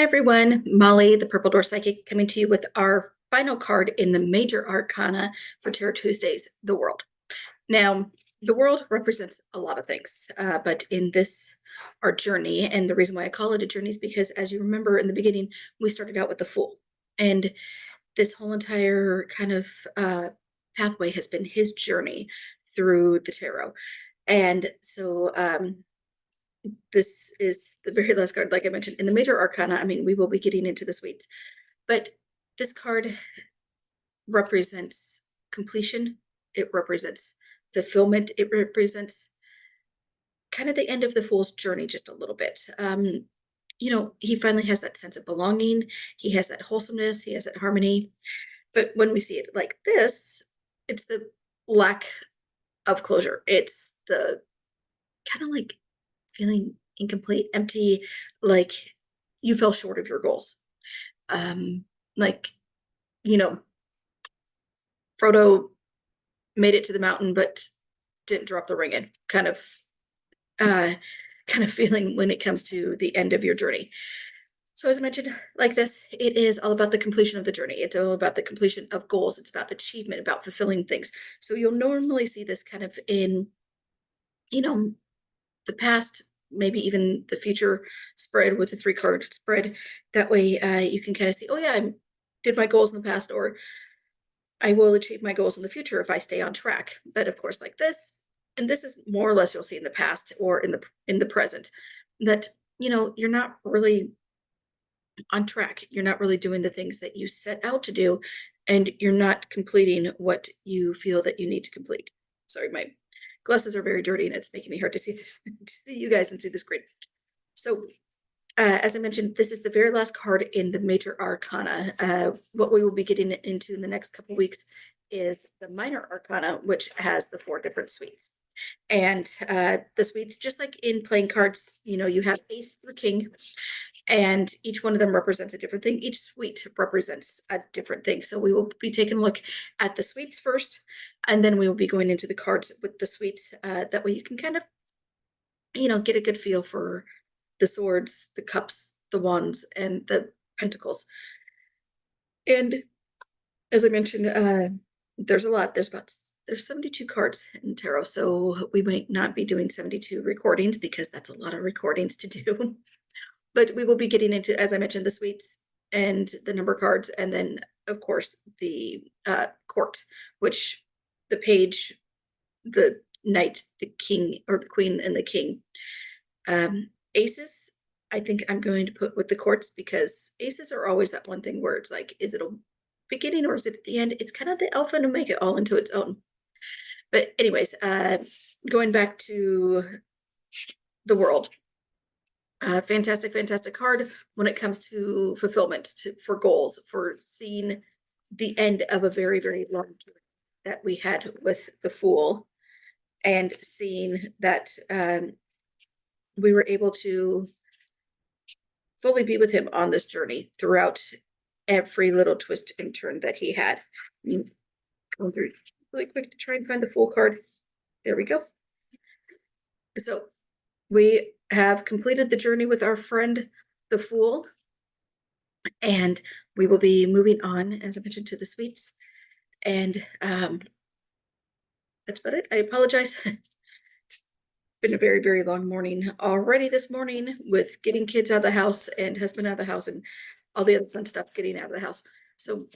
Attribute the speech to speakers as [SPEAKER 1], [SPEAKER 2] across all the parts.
[SPEAKER 1] everyone, Molly, the Purple Door Psychic, coming to you with our final card in the Major Arcana for Tarot Tuesdays, the World. Now, the world represents a lot of things, but in this, our journey, and the reason why I call it a journey is because, as you remember in the beginning, we started out with the Fool. And this whole entire kind of pathway has been his journey through the tarot. And so this is the very last card, like I mentioned, in the Major Arcana. I mean, we will be getting into the suites, but this card represents completion. It represents fulfillment. It represents kind of the end of the Fool's journey just a little bit. He finally has that sense of belonging. He has that wholesomeness. He has that harmony. But when we see it like this, it's the lack of closure. It's the kind of like feeling incomplete, empty, like you fell short of your goals. Like, you know, Frodo made it to the mountain, but didn't drop the ring in, kind of feeling when it comes to the end of your journey. So as I mentioned, like this, it is all about the completion of the journey. It's all about the completion of goals. It's about achievement, about fulfilling things. So you'll normally see this kind of in, the past, maybe even the future spread with the 3-card spread. That way you can kind of see, oh yeah, I did my goals in the past, or I will achieve my goals in the future if I stay on track. But of course, like this, and this is more or less you'll see in the past or in the present, that you're not really on track. You're not really doing the things that you set out to do, and you're not completing what you feel that you need to complete. Sorry, my glasses are very dirty and it's making me hard to see this, to see you guys and see the screen. So as I mentioned, this is the very last card in the Major Arcana. What we will be getting into in the next couple weeks is the Minor Arcana, which has the 4 different suites. And the suites, just like in playing cards, you have Ace through King, and each one of them represents a different thing. Each suite represents a different thing. So we will be taking a look at the suites first, and then we will be going into the cards with the suites. That way you can kind of, get a good feel for the swords, the cups, the wands, and the pentacles. And as I mentioned, there's a lot. There's 72 cards in tarot, so we might not be doing 72 recordings because that's a lot of recordings to do. But we will be getting into, as I mentioned, the suites and the number cards, and then of course the court, which the page, the knight, the king, or the queen, and the king. Aces, I think I'm going to put with the courts, because aces are always that one thing where it's like, is it a beginning or is it at the end? It's kind of the alpha to make it all into its own. But anyways, going back to the world. Fantastic, fantastic card when it comes to fulfillment, for goals, for seeing the end of a very, very long journey that we had with the Fool, and seeing that we were able to slowly be with him on this journey throughout every little twist and turn that he had. Going through really quick to try and find the Fool card. There we go. So we have completed the journey with our friend, the Fool, and we will be moving on, as I mentioned, to the suites. And that's about it. I apologize. It's been a very, very long morning already this morning, with getting kids out of the house and husband out of the house and all the other fun stuff getting out of the house. So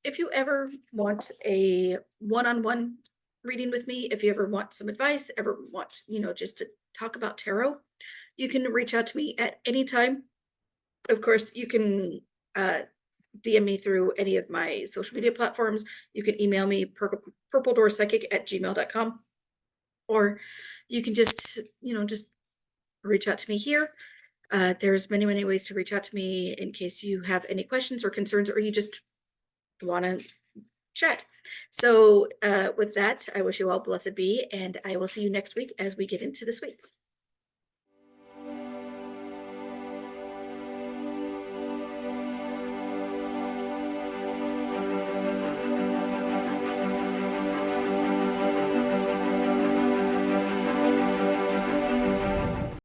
[SPEAKER 1] if you ever want a one-on-one reading with me, if you ever want some advice, ever want, just to talk about tarot, you can reach out to me at any time. Of course, you can DM me through any of my social media platforms. You can email me purpledoorspsychic@gmail.com, or you can just reach out to me here. There's many, many ways to reach out to me in case you have any questions or concerns, or you just want to chat. So with that, I wish you all blessed be, and I will see you next week as we get into the suites.